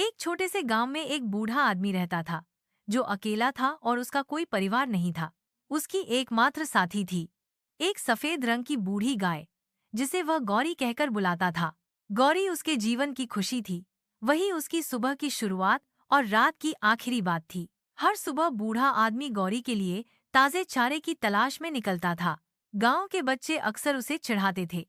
एक छोटे से गांव में एक बूढ़ा आदमी रहता था जो अकेला था और उसका कोई परिवार नहीं था। उसकी एकमात्र साथी थी एक सफेद रंग की बूढ़ी गाय, जिसे वह गौरी कहकर बुलाता था। गौरी उसके जीवन की खुशी थी। वही उसकी सुबह की शुरुआत और रात की आखिरी बात थी। हर सुबह बूढ़ा आदमी गौरी के लिए ताजे चारे की तलाश में निकलता था। गांव के बच्चे अक्सर उसे चिढ़ाते थे,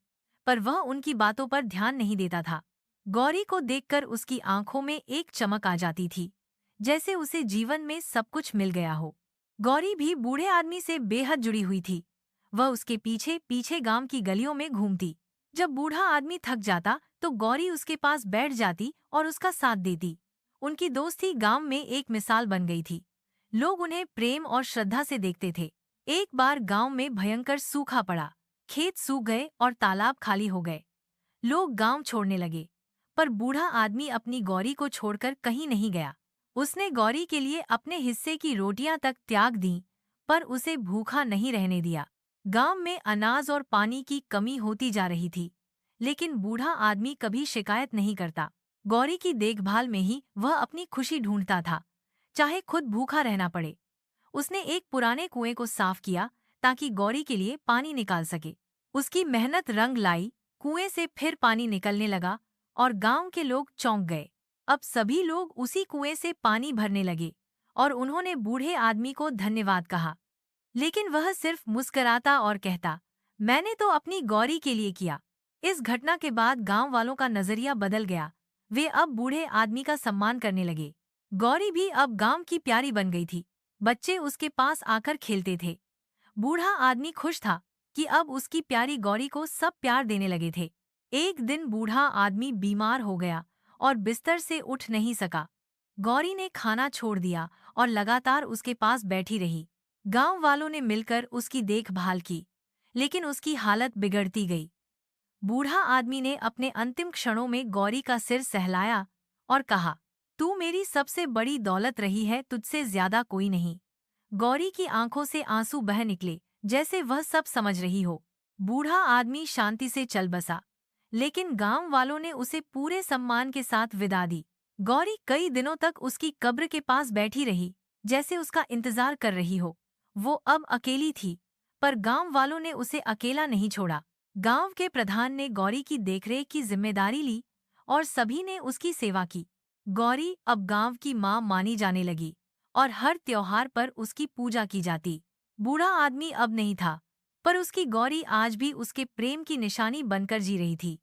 पर वह उनकी बातों पर ध्यान नहीं देता था। गौरी को देखकर उसकी आंखों में एक चमक आ जाती थी, जैसे उसे जीवन में सब कुछ मिल गया हो। गौरी भी बूढ़े आदमी से बेहद जुड़ी हुई थी। वह उसके पीछे पीछे गांव की गलियों में घूमती। जब बूढ़ा आदमी थक जाता तो गौरी उसके पास बैठ जाती और उसका साथ देती। उनकी दोस्ती गांव में एक मिसाल बन गई थी। लोग उन्हें प्रेम और श्रद्धा से देखते थे। एक बार गांव में भयंकर सूखा पड़ा। खेत सूख गए और तालाब खाली हो गए। लोग गांव छोड़ने लगे, पर बूढ़ा आदमी अपनी गौरी को छोड़कर कहीं नहीं गया। उसने गौरी के लिए अपने हिस्से की रोटियां तक त्याग दी, पर उसे भूखा नहीं रहने दिया। गांव में अनाज और पानी की कमी होती जा रही थी, लेकिन बूढ़ा आदमी कभी शिकायत नहीं करता। गौरी की देखभाल में ही वह अपनी खुशी ढूंढता था, चाहे खुद भूखा रहना पड़े। उसने एक पुराने कुएं को साफ किया ताकि गौरी के लिए पानी निकाल सके। उसकी मेहनत रंग लाई। कुएं से फिर पानी निकलने लगा और गांव के लोग चौंक गए। अब सभी लोग उसी कुएं से पानी भरने लगे और उन्होंने बूढ़े आदमी को धन्यवाद कहा। लेकिन वह सिर्फ मुस्कुराता और कहता, मैंने तो अपनी गौरी के लिए किया। इस घटना के बाद गांव वालों का नजरिया बदल गया। वे अब बूढ़े आदमी का सम्मान करने लगे। गौरी भी अब गांव की प्यारी बन गई थी। बच्चे उसके पास आकर खेलते थे। बूढ़ा आदमी खुश था कि अब उसकी प्यारी गौरी को सब प्यार देने लगे थे। एक दिन बूढ़ा आदमी बीमार हो गया और बिस्तर से उठ नहीं सका। गौरी ने खाना छोड़ दिया और लगातार उसके पास बैठी रही। गांव वालों ने मिलकर उसकी देखभाल की, लेकिन उसकी हालत बिगड़ती गई। बूढ़ा आदमी ने अपने अंतिम क्षणों में गौरी का सिर सहलाया और कहा, तू मेरी सबसे बड़ी दौलत रही है, तुझसे ज्यादा कोई नहीं। गौरी की आंखों से आंसू बह निकले, जैसे वह सब समझ रही हो। बूढ़ा आदमी शांति से चल बसा, लेकिन गांव वालों ने उसे पूरे सम्मान के साथ विदा दी। गौरी कई दिनों तक उसकी कब्र के पास बैठी रही, जैसे उसका इंतजार कर रही हो। वो अब अकेली थी, पर गांव वालों ने उसे अकेला नहीं छोड़ा। गांव के प्रधान ने गौरी की देखरेख की जिम्मेदारी ली और सभी ने उसकी सेवा की। गौरी अब गांव की मां मानी जाने लगी और हर त्योहार पर उसकी पूजा की जाती। बूढ़ा आदमी अब नहीं था, पर उसकी गौरी आज भी उसके प्रेम की निशानी बनकर जी रही थी।